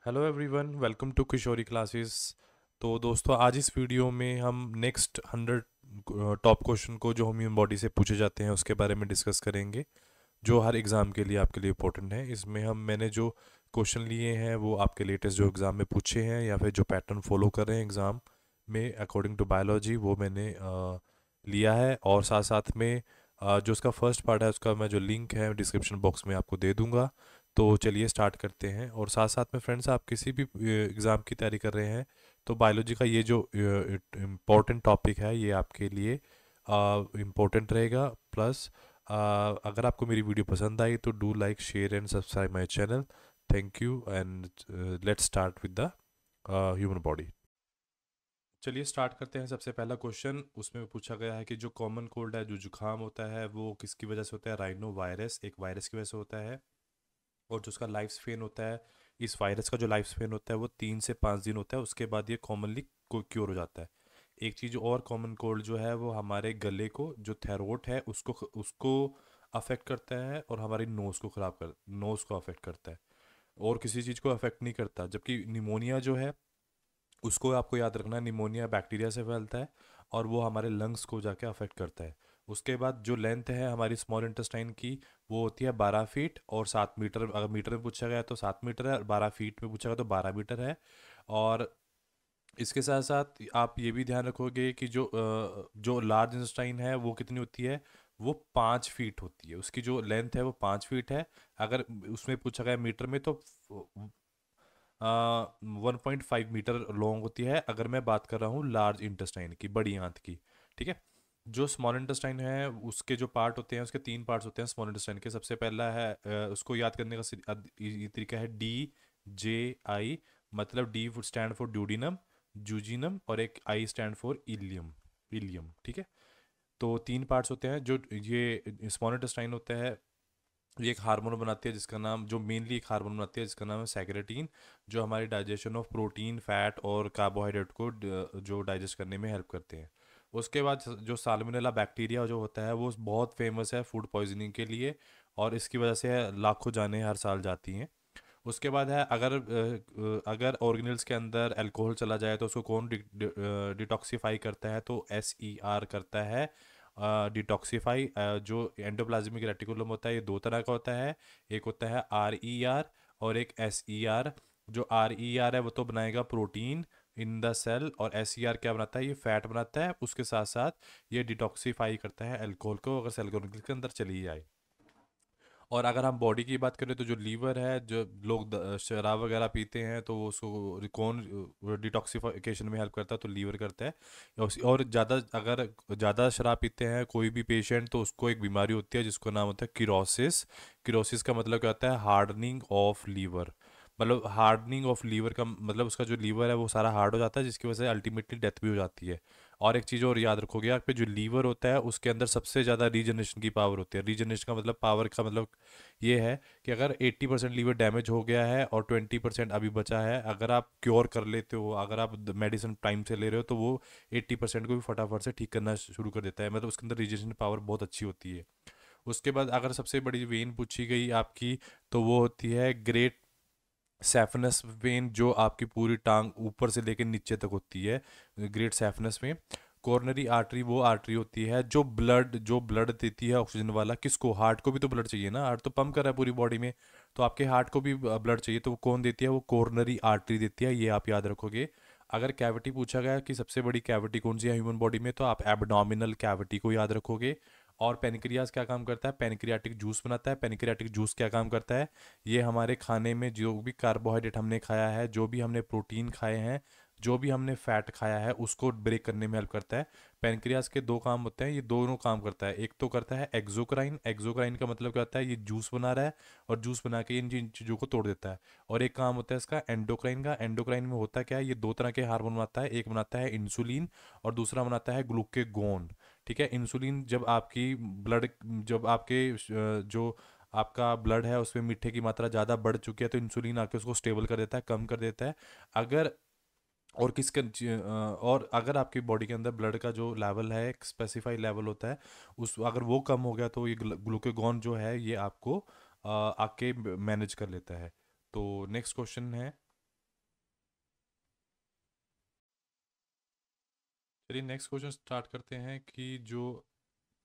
Hello everyone, welcome to Kishori classes. तो दोस्तों, आज इस वीडियो में हम नेक्स्ट 100 टॉप क्वेश्चन को जो ह्यूमन बॉडी से पूछे जाते हैं उसके बारे में डिस्कस करेंगे, जो हर एग्ज़ाम के लिए आपके लिए इंपॉर्टेंट है। इसमें मैंने जो क्वेश्चन लिए हैं वो आपके लेटेस्ट जो एग्ज़ाम में पूछे हैं या फिर जो पैटर्न फॉलो कर रहे हैं एग्ज़ाम में अकॉर्डिंग टू बायोलॉजी, वो मैंने लिया है। और साथ साथ में जो उसका फर्स्ट पार्ट है उसका मैं जो लिंक है डिस्क्रिप्शन बॉक्स में आपको दे दूंगा। तो चलिए स्टार्ट करते हैं। और साथ साथ में फ्रेंड्स, आप किसी भी एग्ज़ाम की तैयारी कर रहे हैं तो बायोलॉजी का ये जो इम्पोर्टेंट टॉपिक है ये आपके लिए इम्पोर्टेंट रहेगा। प्लस अगर आपको मेरी वीडियो पसंद आई तो do like share and subscribe my channel. Thank you and let's start with the human body. चलिए स्टार्ट करते हैं। सबसे पहला क्वेश्चन उसमें पूछा गया है कि जो कॉमन कोल्ड है, जो जुकाम होता है, वो किसकी वजह से होता है? राइनो वायरस, एक वायरस की वजह से होता है। और जो उसका लाइफ स्पेन होता है, इस वायरस का जो लाइफ स्पेन होता है वो 3 से 5 दिन होता है, उसके बाद ये कॉमनली क्योर हो जाता है। एक चीज़ और, कॉमन कोल्ड जो है वो हमारे गले को, जो थ्रोट है उसको उसको अफेक्ट करता है, और हमारी नोज़ को नोज़ को अफेक्ट करता है, और किसी चीज़ को अफेक्ट नहीं करता। जबकि निमोनिया जो है उसको आपको याद रखना है, निमोनिया बैक्टीरिया से फैलता है और वो हमारे लंग्स को जाके अफेक्ट करता है। उसके बाद जो लेंथ है हमारी स्मॉल इंटेस्टाइन की, वो होती है 12 फीट और 7 मीटर। अगर मीटर में पूछा गया तो 7 मीटर है, और 12 फीट में पूछा गया तो 12 मीटर है। और इसके साथ साथ आप ये भी ध्यान रखोगे कि जो लार्ज इंटेस्टाइन है वो कितनी होती है? वो 5 फीट होती है। उसकी जो लेंथ है वो 5 फीट है। अगर उसमें पूछा गया मीटर में तो 1.5 मीटर लॉन्ग होती है, अगर मैं बात कर रहा हूँ लार्ज इंटेस्टाइन की, बड़ी आंत की। ठीक है। जो स्मॉल इंटेस्टाइन है उसके जो पार्ट होते हैं, उसके 3 पार्ट्स होते हैं स्मॉल इंटेस्टाइन के। सबसे पहला है उसको याद करने का ये तरीका है DJI। मतलब D stand for duodenum, jejunum, और एक I stand for ileum. Ileum, ठीक है। तो 3 पार्ट्स होते हैं। जो ये स्मॉल इंटेस्टाइन होता है, ये एक हार्मोन बनाती है जिसका नाम, जो मेनली एक हार्मोन बनाती है जिसका नाम है सेक्रेटिन, जो हमारी डाइजेशन ऑफ प्रोटीन, फैट और कार्बोहाइड्रेट को जो डाइजेस्ट करने में हेल्प करते हैं। उसके बाद जो साल्मोनेला बैक्टीरिया जो होता है वो बहुत फेमस है फूड पॉइजनिंग के लिए, और इसकी वजह से लाखों जानें हर साल जाती हैं। उसके बाद है, अगर ऑर्गेनल्स के अंदर अल्कोहल चला जाए तो उसको कौन डिटॉक्सिफाई करता है? तो SER करता है डिटॉक्सिफाई। जो एंडोप्लाज्मिक रेटिकुलम होता है ये 2 तरह का होता है। एक होता है RER और एक SER। जो RER है वो तो बनाएगा प्रोटीन इन द सेल, और SER क्या बनाता है? ये फैट बनाता है। उसके साथ साथ ये डिटॉक्सिफाई करता है अल्कोहल को, अगर सेल के अंदर चली जाए। और अगर हम बॉडी की बात करें तो जो लीवर है, जो लोग शराब वगैरह पीते हैं तो वो उसको कौन डिटॉक्सिफिकेशन में हेल्प करता है? तो लीवर करता है। और ज़्यादा शराब पीते हैं कोई भी पेशेंट तो उसको एक बीमारी होती है जिसको नाम होता है किरोसिस। किरोसिस का मतलब क्या होता है? Hardening of liver. मतलब हार्डनिंग ऑफ लीवर का मतलब उसका जो लीवर है वो सारा हार्ड हो जाता है, जिसकी वजह से अल्टीमेटली डेथ भी हो जाती है। और एक चीज़ और याद रखोगे आप, पे जो लीवर होता है उसके अंदर सबसे ज़्यादा रीजनरेशन की पावर होती है। रीजनरेशन का मतलब, पावर का मतलब ये है कि अगर 80% लीवर डैमेज हो गया है और 20% अभी बचा है, अगर आप क्योर कर लेते हो, अगर आप मेडिसिन टाइम से ले रहे हो, तो वो 80% को भी फटाफट से ठीक करना शुरू कर देता है। मतलब उसके अंदर रीजनरेशन पावर बहुत अच्छी होती है। उसके बाद अगर सबसे बड़ी वेन पूछी गई आपकी, तो वो होती है ग्रेट सैफनस वेन, जो आपकी पूरी टांग ऊपर से लेकर नीचे तक होती है। Great saphenous vein. Coronary artery वो आर्टरी होती है जो ब्लड देती है ऑक्सीजन वाला। किसको? हार्ट को भी तो ब्लड चाहिए ना, हार्ट तो पंप कर रहा है पूरी बॉडी में। तो आपके हार्ट को भी ब्लड चाहिए, तो वो कौन देती है? वो कोरोनरी आर्टरी देती है। ये आप याद रखोगे। अगर कैविटी पूछा गया कि सबसे बड़ी कैविटी कौन सी है ह्यूमन बॉडी में, तो आप एब्डोमिनल कैविटी को याद रखोगे। और पेनक्रियाज क्या काम करता है? पेनक्रियाटिक जूस बनाता है। पेनक्रियाटिक जूस क्या काम करता है? ये हमारे खाने में जो भी कार्बोहाइड्रेट हमने खाया है, जो भी हमने प्रोटीन खाए हैं, जो भी हमने फैट खाया है, उसको ब्रेक करने में हेल्प करता है। पेनक्रियास के 2 काम होते हैं, ये दोनों काम करता है। एक तो करता है एक्सोक्राइन। एक्सोक्राइन का मतलब क्या होता है? ये जूस बना रहा है और जूस बना के इन चीज़ों को तोड़ देता है। और एक काम होता है इसका एंडोक्राइन का। एंडोक्राइन में होता क्या है? ये 2 तरह के हार्मोन बनाता है। एक बनाता है इंसुलिन और दूसरा बनाता है ग्लूकेगोन। ठीक है। इंसुलिन जब आपके जो आपका ब्लड है उसमें मीठे की मात्रा ज़्यादा बढ़ चुकी है, तो इंसुलिन आके उसको स्टेबल कर देता है, कम कर देता है। अगर और अगर आपकी बॉडी के अंदर ब्लड का जो लेवल है, एक स्पेसिफाइड लेवल होता है, उस अगर वो कम हो गया तो ये ग्लूकागॉन जो है ये आपको आके मैनेज कर लेता है। तो नेक्स्ट क्वेश्चन है चलिए नेक्स्ट क्वेश्चन स्टार्ट करते हैं कि जो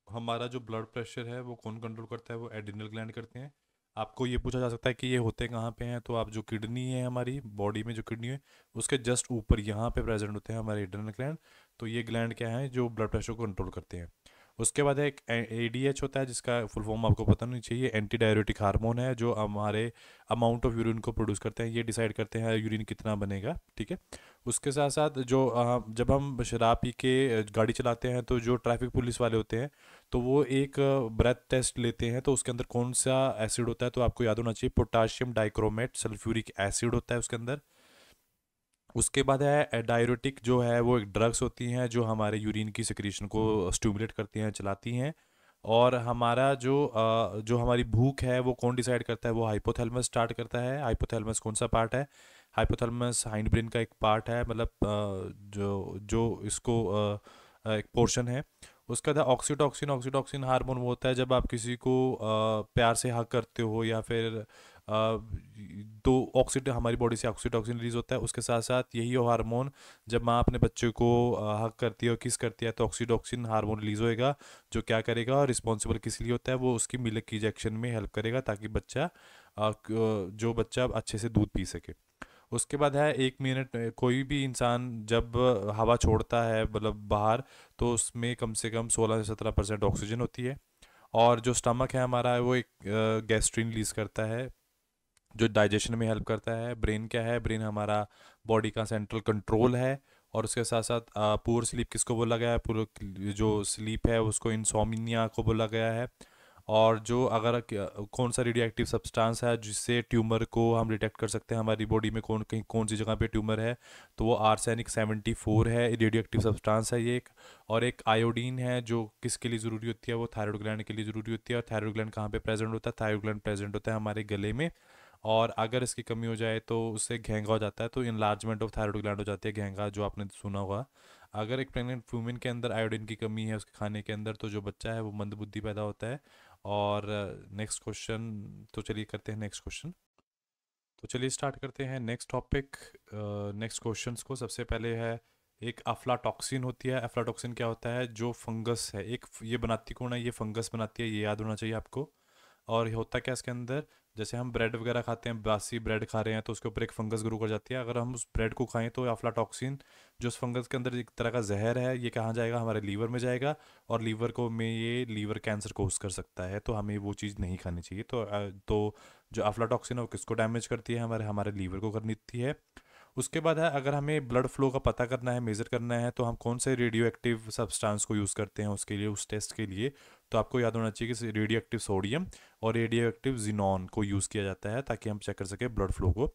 हमारा जो ब्लड प्रेशर है वो कौन कंट्रोल करता है, वो एड्रिनल ग्लैंड करते हैं। आपको ये पूछा जा सकता है कि ये होते कहाँ पे हैं, तो आप जो किडनी है हमारी बॉडी में, जो किडनी है उसके जस्ट ऊपर यहाँ पे प्रेजेंट होते हैं हमारे एड्रिनल ग्लैंड। तो ये ग्लैंड क्या है जो ब्लड प्रेशर को कंट्रोल करते हैं। उसके बाद एक एडीएच होता है जिसका फुल फॉर्म आपको पता नहीं चाहिए, एंटी डायरेटिक हार्मोन है जो हमारे अमाउंट ऑफ यूरिन को प्रोड्यूस करते हैं, ये डिसाइड करते हैं यूरिन कितना बनेगा, ठीक है। उसके साथ साथ जो जब हम शराब पी के गाड़ी चलाते हैं तो जो ट्रैफिक पुलिस वाले होते हैं तो वो एक ब्रेथ टेस्ट लेते हैं, तो उसके अंदर कौन सा एसिड होता है, तो आपको याद होना चाहिए पोटाशियम डाइक्रोमेट सल्फ्यूरिक एसिड होता है उसके अंदर। उसके बाद है डायरेटिक, जो है वो एक ड्रग्स होती हैं जो हमारे यूरिन की सिक्रीशन को स्टिमुलेट करती हैं, चलाती हैं। और हमारा जो हमारी भूख है वो कौन डिसाइड करता है, वो हाइपोथैलेमस स्टार्ट करता है। हाइपोथैलेमस कौन सा पार्ट है, हाइपोथैलेमस हाइंड ब्रेन का एक पार्ट है, मतलब जो जो इसको एक पोर्शन है। उसके बाद ऑक्सीटॉक्सिन, ऑक्सीटॉक्सिन हार्मोन वो होता है जब आप किसी को प्यार से हग करते हो या फिर तो हमारी बॉडी से ऑक्सीटॉक्सिन रिलीज होता है। उसके साथ साथ यही हार्मोन जब माँ अपने बच्चे को हग करती है और किस करती है तो ऑक्सीटॉक्सिन हार्मोन रिलीज होएगा, जो क्या करेगा और रिस्पॉन्सिबल किस लिए होता है, वो उसकी मिल्क की इंजेक्शन में हेल्प करेगा ताकि जो बच्चा अच्छे से दूध पी सके। उसके बाद है 1 मिनट, कोई भी इंसान जब हवा छोड़ता है मतलब बाहर, तो उसमें कम से कम 16 से 17% ऑक्सीजन होती है। और जो स्टमक है हमारा वो एक गैस्ट्रिन रिलीज करता है जो डाइजेशन में हेल्प करता है। ब्रेन क्या है, ब्रेन हमारा बॉडी का सेंट्रल कंट्रोल है। और उसके साथ साथ पूर स्लीप किसको बोला गया है, पूरा जो स्लीप है उसको इंसोमिनिया को बोला गया है। और जो अगर कौन सा रेडियो एक्टिव सब्सटेंस है जिससे ट्यूमर को हम डिटेक्ट कर सकते हैं हमारी बॉडी में कौन सी जगह पे ट्यूमर है, तो वो आर्सेनिक 74 है, रेडियो एक्टिव सब्सटेंस है ये एक। और एक आयोडीन है जो किसके लिए ज़रूरी होती है, वो थायराइड ग्लैंड के लिए ज़रूरी होती है। और थायराइड ग्लैंड कहाँ पे प्रेजेंट होता है, थायराइड ग्लैंड प्रेजेंट होता है हमारे गले में। और अगर इसकी कमी हो जाए तो उससे घेंगा हो जाता है, तो इनलार्जमेंट ऑफ थायराइड ग्लैंड हो जाती है, घेंगा जो आपने सुना होगा। अगर एक प्रेग्नेंट वुमेन के अंदर आयोडीन की कमी है उसके खाने के अंदर, तो जो बच्चा है वो मंदबुद्धि पैदा होता है। और नेक्स्ट क्वेश्चन, तो चलिए करते हैं नेक्स्ट क्वेश्चन। तो चलिए स्टार्ट करते हैं नेक्स्ट टॉपिक, नेक्स्ट क्वेश्चंस को। सबसे पहले है एक अफ्लाटॉक्सिन होती है। अफ्लाटॉक्सिन क्या होता है, जो फंगस है एक, ये बनाती कौन है, ये फंगस बनाती है, ये याद होना चाहिए आपको। और ये होता क्या इसके अंदर, जैसे हम ब्रेड वगैरह खाते हैं, बासी ब्रेड खा रहे हैं तो उसके ऊपर एक फंगस ग्रो कर जाती है, अगर हम उस ब्रेड को खाएं तो अफ्लाटॉक्सिन जो उस फंगस के अंदर एक तरह का जहर है, ये कहाँ जाएगा, हमारे लीवर में जाएगा। और लीवर को में ये लीवर कैंसर कोज कर सकता है, तो हमें वो चीज़ नहीं खानी चाहिए। तो जो अफ्लाटॉक्सिन है वो किसको डैमेज करती है, हमारे हमारे लीवर को करती है। उसके बाद है अगर हमें ब्लड फ्लो का पता करना है, मेज़र करना है, तो हम कौन से रेडियो एक्टिव सब्सटेंस को यूज़ करते हैं उसके लिए, उस टेस्ट के लिए। तो आपको याद होना चाहिए कि रेडियो एक्टिव सोडियम और रेडियो एक्टिव जिनॉन को यूज़ किया जाता है ताकि हम चेक कर सकें ब्लड फ्लो को।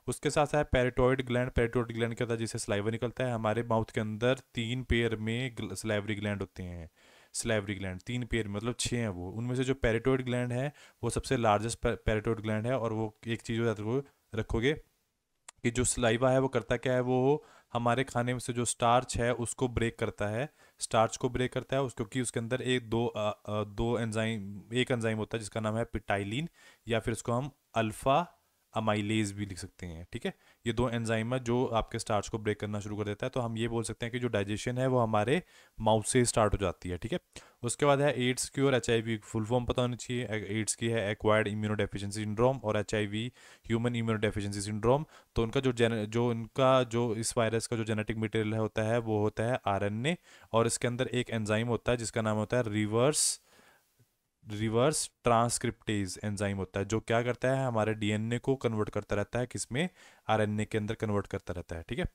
उसके साथ है पैराटॉइड ग्लैंड। पैराटॉइड ग्लैंड क्या होता है, जिससे स्लाइवा निकलता है। हमारे माउथ के अंदर 3 पेयर में स्लाइवरी ग्लैंड होते हैं। स्लाइवरी ग्लैंड 3 पेयर मतलब 6 हैं वो, उनमें से जो पैराटॉइड ग्लैंड है वो सबसे लार्जेस्ट पैराटॉइड ग्लैंड है। और वो एक चीज़ याद रखोगे कि जो सलाइवा है वो करता क्या है, वो हमारे खाने में से जो स्टार्च है उसको ब्रेक करता है, स्टार्च को ब्रेक करता है क्योंकि उसके अंदर दो एंजाइम, एक एंजाइम होता है जिसका नाम है पिटाइलिन, या फिर इसको हम अल्फा अमाइलेज भी लिख सकते हैं, ठीक है। ये दो एंजाइम है जो आपके स्टार्च को ब्रेक करना शुरू कर देता है, तो हम ये बोल सकते हैं कि जो डाइजेशन है वो हमारे माउथ से स्टार्ट हो जाती है, ठीक है। उसके बाद है एड्स की और HIV फुल फॉर्म पता होनी चाहिए। एड्स की है एक्वायर्ड इम्यूनोडेफिशिएंसी सिंड्रोम, और HIV ह्यूमन इम्यूनोडेफिशिएंसी सिंड्रोम। तो उनका जो इस वायरस का जो जेनेटिक मटेरियल होता है वो होता है RNA। और इसके अंदर एक एंजाइम होता है जिसका नाम होता है रिवर्स ट्रांसक्रिप्टेज एंजाइम होता है, जो क्या करता है हमारे DNA को कन्वर्ट करता रहता है, किसमें, RNA के अंदर कन्वर्ट करता रहता है, ठीक है।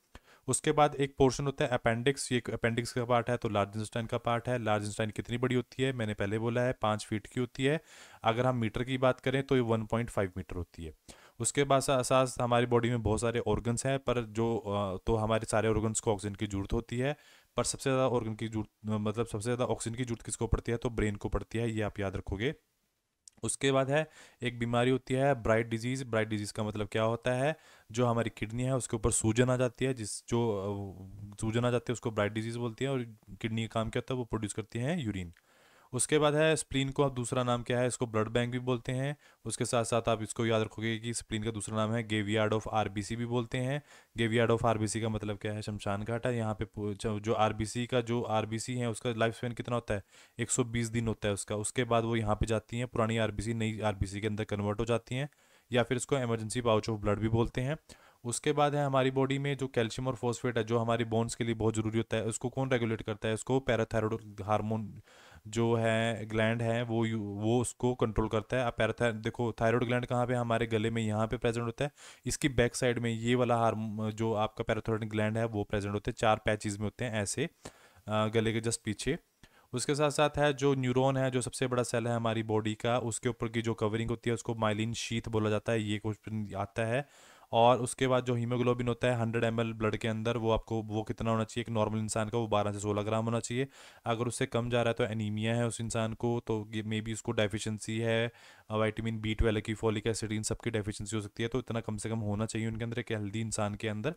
उसके बाद एक पोर्शन होता है अपेंडिक्स, ये अपेंडिक्स का पार्ट है, तो लार्ज इंटेस्टाइन का पार्ट है। लार्ज इंटेस्टाइन कितनी बड़ी होती है, मैंने पहले बोला है 5 फीट की होती है। अगर हम मीटर की बात करें तो ये 1.5 मीटर होती है। उसके बाद साथ हमारी बॉडी में बहुत सारे ऑर्गन्स हैं, पर तो हमारे सारे ऑर्गन्स को ऑक्सीजन की जरूरत होती है। पर सबसे ज़्यादा ऑर्गन की जरूरत, मतलब सबसे ज़्यादा ऑक्सीजन की जरूरत किसको पड़ती है, तो ब्रेन को पड़ती है, ये आप याद रखोगे। उसके बाद है एक बीमारी होती है ब्राइट डिजीज़। ब्राइट डिजीज़ का मतलब क्या होता है, जो हमारी किडनी है उसके ऊपर सूजन आ जाती है, सूजन आ जाती है उसको ब्राइट डिजीज़ बोलती है। और किडनी का काम क्या होता है, वो प्रोड्यूस करती है यूरिन। उसके बाद है स्प्लीन को, आप दूसरा नाम क्या है, इसको ब्लड बैंक भी बोलते हैं। उसके साथ साथ आप इसको याद रखोगे कि स्प्लीन का दूसरा नाम है गेवियार्ड ऑफ आरबीसी भी बोलते हैं। गेवियार्ड ऑफ आरबीसी का मतलब क्या है, शमशान घाट है। यहाँ पे जो आरबीसी का जो आरबीसी है उसका लाइफ स्पैन कितना होता है, 120 दिन होता है उसका। उसके बाद वो यहाँ पे जाती हैं, पुरानी आरबीसी नई आरबीसी के अंदर कन्वर्ट हो जाती हैं, या फिर इसको इमरजेंसी पाउच ऑफ ब्लड भी बोलते हैं। उसके बाद है हमारी बॉडी में जो कैल्शियम और फॉस्फेट है, जो हमारी बोन्स के लिए बहुत ज़रूरी होता है, उसको कौन रेगुलेट करता है, उसको पैराथायरॉयड हार्मोन जो है ग्लैंड है वो उसको कंट्रोल करता है। आप पैराथायरॉयड देखो, थायराइड ग्लैंड कहाँ पे, हमारे गले में यहाँ पे प्रेजेंट होता है। इसकी बैक साइड में ये वाला हार्म जो आपका पैराथायरॉयड ग्लैंड है वो प्रेजेंट होते हैं, 4 पैचेस में होते हैं ऐसे, गले के जस्ट पीछे। उसके साथ साथ है जो न्यूरॉन है, जो सबसे बड़ा सेल है हमारी बॉडी का, उसके ऊपर की जो कवरिंग होती है उसको माइलिन शीथ बोला जाता है, ये क्वेश्चन आता है। और उसके बाद जो हीमोग्लोबिन होता है 100 ml ब्लड के अंदर, वो आपको वो कितना होना चाहिए, एक नॉर्मल इंसान का वो 12 से 16 ग्राम होना चाहिए। अगर उससे कम जा रहा है तो एनीमिया है उस इंसान को, तो ये मे बी उसको डेफिशिएंसी है विटामिन B12 की, फॉलिक एसिड, इन सबकी डेफिशिएंसी हो सकती है। तो इतना कम से कम होना चाहिए उनके अंदर, एक हेल्दी इंसान के अंदर।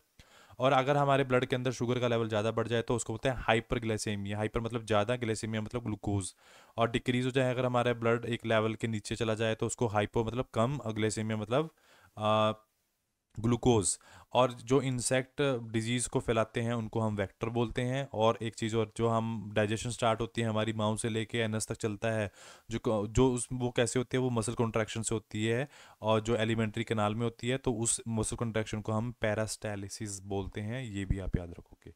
और अगर हमारे ब्लड के अंदर शुगर का लेवल ज़्यादा बढ़ जाए तो उसको बोलते हैं हाइपर ग्लाइसेमिया। हाइपर मतलब ज़्यादा, ग्लाइसेमिया मतलब ग्लूकोज। और डिक्रीज हो जाए अगर हमारा ब्लड एक लेवल के नीचे चला जाए तो उसको हाइपो मतलब कम, और ग्लाइसेमिया मतलब ग्लूकोज। और जो इंसेक्ट डिजीज़ को फैलाते हैं उनको हम वेक्टर बोलते हैं। और एक चीज़ और, जो हम डाइजेशन स्टार्ट होती है हमारी माउथ से लेके एनस तक चलता है, जो उस वो कैसे होती है, वो मसल कॉन्ट्रैक्शन से होती है। और जो एलिमेंट्री कैनाल में होती है, तो उस मसल कॉन्ट्रैक्शन को हम पैरास्टालिसिस बोलते हैं, ये भी आप याद रखोगे।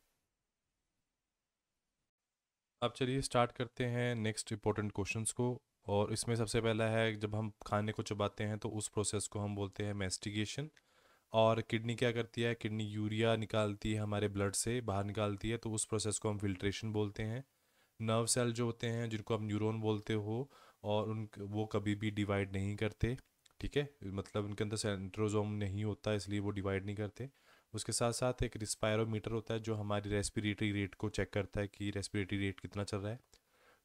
अब चलिए स्टार्ट करते हैं नेक्स्ट इंपॉर्टेंट क्वेश्चंस को। और इसमें सबसे पहला है, जब हम खाने को चबाते हैं तो उस प्रोसेस को हम बोलते हैं मैस्टिगेशन। और किडनी क्या करती है, किडनी यूरिया निकालती है हमारे ब्लड से बाहर निकालती है, तो उस प्रोसेस को हम फिल्ट्रेशन बोलते हैं। नर्व सेल जो होते हैं जिनको आप न्यूरॉन बोलते हो, और उन वो कभी भी डिवाइड नहीं करते, ठीक है, मतलब उनके अंदर सेंट्रोजोम नहीं होता इसलिए वो डिवाइड नहीं करते। उसके साथ साथ एक रिस्पायरोमीटर होता है जो हमारी रेस्पिरेटरी रेट को चेक करता है कि रेस्पिरेटरी रेट कितना चल रहा है।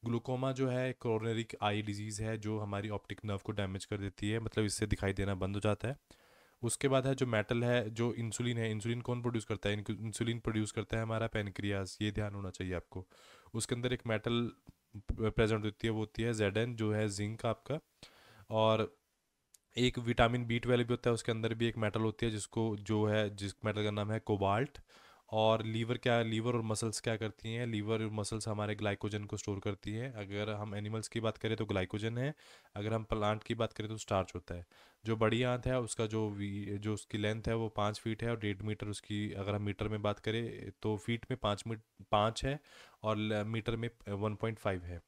ग्लूकोमा जो है एक कोरोनरी आई डिजीज़ है जो हमारी ऑप्टिक नर्व को डैमेज कर देती है, मतलब इससे दिखाई देना बंद हो जाता है। उसके बाद है जो मेटल है, जो इंसुलिन है, इंसुलिन कौन प्रोड्यूस करता है, इंसुलिन प्रोड्यूस करता है हमारा पेनक्रियाज, ये ध्यान होना चाहिए आपको। उसके अंदर एक मेटल प्रेजेंट होती है, वो होती है Zn, जो है जिंक आपका। और एक विटामिन B12 भी होता है, उसके अंदर भी एक मेटल होती है जिसको जो है जिस मेटल का नाम है कोबाल्ट। और लीवर और मसल्स क्या करती हैं, लीवर और मसल्स हमारे ग्लाइकोजन को स्टोर करती हैं। अगर हम एनिमल्स की बात करें तो ग्लाइकोजन है, अगर हम प्लांट की बात करें तो स्टार्च होता है। जो बड़ी आंत है उसका जो उसकी लेंथ है वो 5 फीट है, और 1.5 मीटर उसकी, अगर हम मीटर में बात करें तो फीट में 5 है, और मीटर में 1.5 है।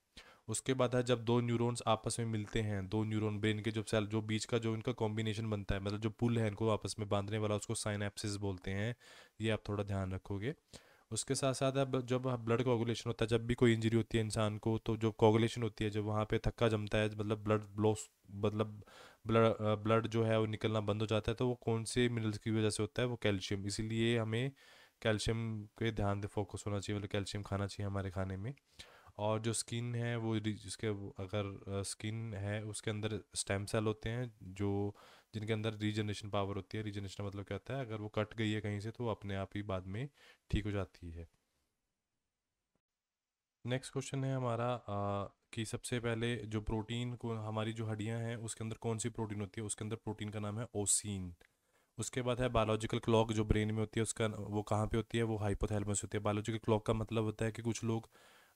उसके बाद है जब दो न्यूरॉन्स आपस में मिलते हैं, दो न्यूरॉन ब्रेन के जो सेल जो बीच का जो इनका कॉम्बिनेशन बनता है, मतलब जो पुल है इनको आपस में बांधने वाला, उसको साइनेप्सिस बोलते हैं। ये आप थोड़ा ध्यान रखोगे। उसके साथ साथ अब जब ब्लड कोagulation होता है, जब भी कोई इंजरी होती है इंसान को, तो जो कोagulation होती है, जब वहाँ पे थक्का जमता है, मतलब ब्लड ब्लॉस, मतलब ब्लड जो है वो निकलना बंद हो जाता है, तो वो कौन से मिनरल्स की वजह से होता है, वो कैल्शियम। इसीलिए हमें कैल्शियम पे ध्यान दे फोकस होना चाहिए, मतलब कैल्शियम खाना चाहिए हमारे खाने में। और जो स्किन है वो जिसके अगर स्किन है उसके अंदर स्टेम सेल होते हैं, जो जिनके अंदर रीजनरेशन पावर होती है। रीजनरेशन मतलब क्या होता है, अगर वो कट गई है कहीं से तो वो अपने आप ही बाद में ठीक हो जाती है। नेक्स्ट क्वेश्चन है हमारा कि सबसे पहले जो प्रोटीन को, हमारी जो हड्डियां हैं उसके अंदर कौन सी प्रोटीन होती है, उसके अंदर प्रोटीन का नाम है ओसीन। उसके बाद है बायोलॉजिकल क्लॉक, जो ब्रेन में होती है उसका वो कहाँ पे होती है, वो हाइपोथैलेमस होती है। बायोलॉजिकल क्लॉक का मतलब होता है कि कुछ लोग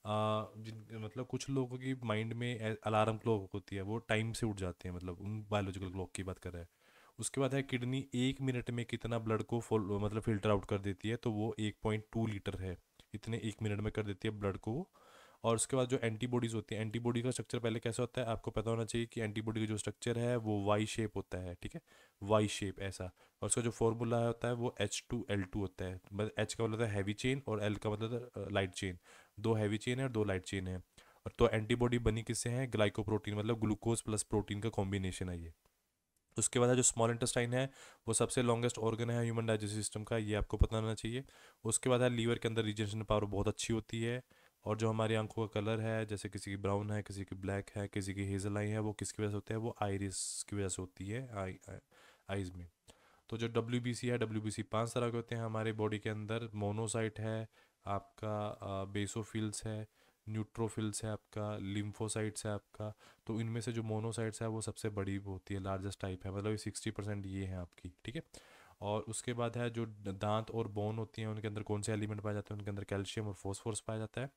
जिन मतलब कुछ लोगों की माइंड में अलार्म क्लॉक होती है, वो टाइम से उठ जाते हैं, मतलब उन बायोलॉजिकल क्लॉक की बात कर रहे हैं। उसके बाद है किडनी 1 मिनट में कितना ब्लड को मतलब फिल्टर आउट कर देती है, तो वो 1.2 लीटर है, इतने 1 मिनट में कर देती है ब्लड को। और उसके बाद जो एंटीबॉडीज़ होती हैं, एंटीबॉडी का स्ट्रक्चर पहले कैसा होता है आपको पता होना चाहिए, कि एंटीबॉडी का जो स्ट्रक्चर है वो वाई शेप होता है, ठीक है, वाई शेप ऐसा। और उसका जो फॉर्मूला होता है वो H2L2 होता है, मतलब H का मतलब होता है हैवी चेन, और L का मतलब होता है लाइट चेन। दो हैवी चेन है और दो लाइट चेन है। और तो एंटीबॉडी बनी किससे है, ग्लाइकोप्रोटीन, मतलब ग्लूकोज प्लस प्रोटीन का कॉम्बिनेशन है ये। उसके बाद है जो स्मॉल इंटेस्टाइन है, वो सबसे लॉन्गेस्ट ऑर्गन है ह्यूमन डाइजेस्टिव सिस्टम का, ये आपको पता होना चाहिए। उसके बाद है लीवर के अंदर रीजनरेशन पावर बहुत अच्छी होती है। और जो हमारी आंखों का कलर है, जैसे किसी की ब्राउन है, किसी की ब्लैक है, किसी की हेजल आई है, वो किसकी वजह से होता है, वो आइरिस की वजह से होती है, आईज में। तो जो WBC है, WBC 5 तरह के होते हैं हमारे बॉडी के अंदर। मोनोसाइट है आपका, बेसोफिल्स है, न्यूट्रोफिल्स है आपका, लिम्फोसाइट्स है आपका। तो इनमें से जो मोनोसाइट्स है वो सबसे बड़ी होती है, लार्जेस्ट टाइप है, मतलब 60% ये है आपकी, ठीक है। और उसके बाद है जो दांत और बोन होती हैं, उनके अंदर कौन से एलिमेंट पाए जाते हैं, उनके अंदर कैल्शियम और फॉस्फोरस पाया जाता है।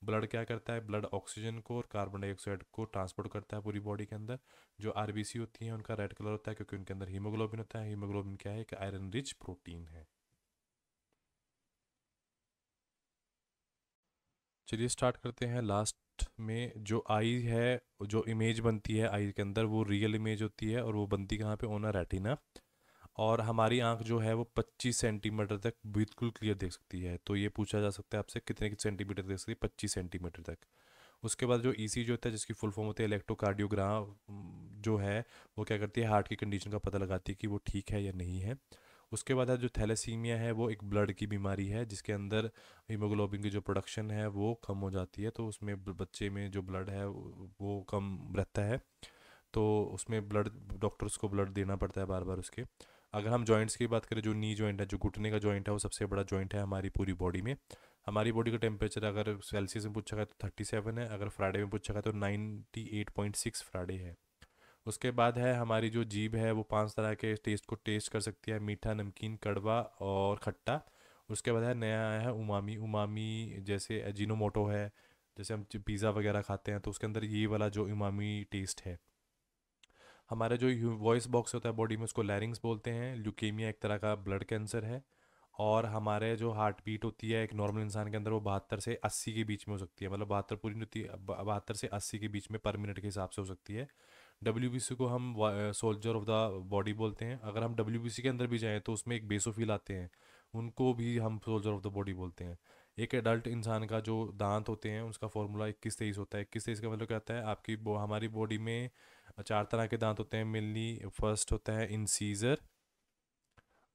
ब्लड क्या करता है, ब्लड ऑक्सीजन को और कार्बन डाइऑक्साइड को ट्रांसपोर्ट करता है पूरी बॉडी के अंदर। जो आरबीसी होती हैं उनका रेड कलर होता है क्योंकि उनके अंदर हीमोग्लोबिन होता है। हीमोग्लोबिन क्या है, एक आयरन रिच प्रोटीन है। चलिए स्टार्ट करते हैं। लास्ट में जो आई है, जो इमेज बनती है आई के अंदर, वो रियल इमेज होती है और वो बनती कहाँ पे, ओना रेटिना। और हमारी आंख जो है वो 25 सेंटीमीटर तक बिल्कुल क्लियर देख सकती है। तो ये पूछा जा सकता है आपसे कितने सेंटीमीटर देख सकती है, 25 सेंटीमीटर तक। उसके बाद जो ईसीजी होता है, जिसकी फुल फॉर्म होती है इलेक्ट्रोकार्डियोग्राम, जो है वो क्या करती है, हार्ट की कंडीशन का पता लगाती है कि वो ठीक है या नहीं है। उसके बाद है जो थैलेसीमिया है, वो एक ब्लड की बीमारी है जिसके अंदर हीमोग्लोबिन की जो प्रोडक्शन है वो कम हो जाती है। तो उसमें बच्चे में जो ब्लड है वो कम रहता है। तो उसमें ब्लड, डॉक्टर्स को ब्लड देना पड़ता है बार बार उसके। अगर हम जॉइंट्स की बात करें, जो नी जॉइंट है, जो घुटने का जॉइंट है, वो सबसे बड़ा जॉइंट है हमारी पूरी बॉडी में। हमारी बॉडी का टेम्परेचर अगर सेल्सियस में पूछा गया तो 37 है, अगर फ्राइडे में पूछा गया तो 98.6 फ्राइडे है। उसके बाद है हमारी जो जीभ है, वो 5 तरह के टेस्ट को टेस्ट कर सकती है, मीठा, नमकीन, कड़वा और खट्टा। उसके बाद है नया आया है उमामी। उमामी जैसे अजीनोमोटो है, जैसे हम पिज़्ज़ा वगैरह खाते हैं तो उसके अंदर ये वाला जो उमामी टेस्ट है। हमारा जो वॉइस बॉक्स होता है बॉडी में, उसको लैरिंग्स बोलते हैं। ल्यूकेमिया एक तरह का ब्लड कैंसर है। और हमारे जो हार्ट बीट होती है एक नॉर्मल इंसान के अंदर, वो 72 से 80 के बीच में हो सकती है, मतलब 72 पूरी नहीं होती, 72 से 80 के बीच में पर मिनट के हिसाब से हो सकती है। डब्ल्यूबीसी को हम सोल्जर ऑफ द बॉडी बोलते हैं। अगर हम डब्ल्यूबीसी के अंदर भी जाएँ तो उसमें एक बेसोफिल आते हैं, उनको भी हम सोल्जर ऑफ द बॉडी बोलते हैं। एक एडल्ट इंसान का जो दांत होते हैं उसका फॉर्मूला 21-23 होता है। 21-23 का मतलब क्या होता है, आपकी हमारी बॉडी में 4 तरह के दांत होते हैं मेनली। फर्स्ट होता है इंसीजर,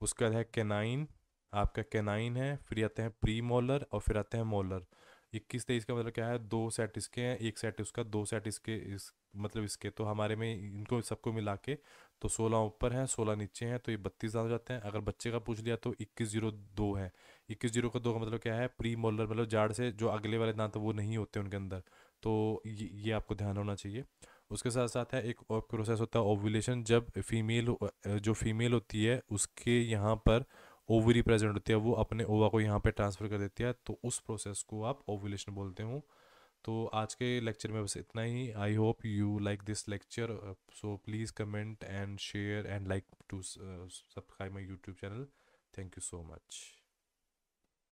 उसके बाद है कैनाइन, आपका कैनाइन है, फिर आते हैं प्री मोलर और फिर आते हैं मोलर। 21-23 का मतलब क्या है, 2 सेट इसके हैं, एक सेट उसका, 2 सेट इसके, इस मतलब इसके। तो हमारे में इनको सबको मिला के तो 16 ऊपर हैं, 16 नीचे हैं, तो ये 32 दांत हो जाते हैं। अगर बच्चे का पूछ लिया तो 2102 है। 2102 का मतलब क्या है, प्री मोलर, मतलब जाड़ से जो अगले वाले दांत वो नहीं होते उनके अंदर। तो ये आपको ध्यान होना चाहिए। उसके साथ साथ है एक और प्रोसेस होता है ओव्यूलेशन। जब फीमेल, जो फीमेल होती है उसके यहाँ पर ओवरी प्रेजेंट होती है, वो अपने ओवा को यहाँ पे ट्रांसफ़र कर देती है, तो उस प्रोसेस को आप ओव्यूलेशन बोलते हो। तो आज के लेक्चर में बस इतना ही। I hope you like this lecture, so please comment and share and like to subscribe my YouTube channel. Thank you so much.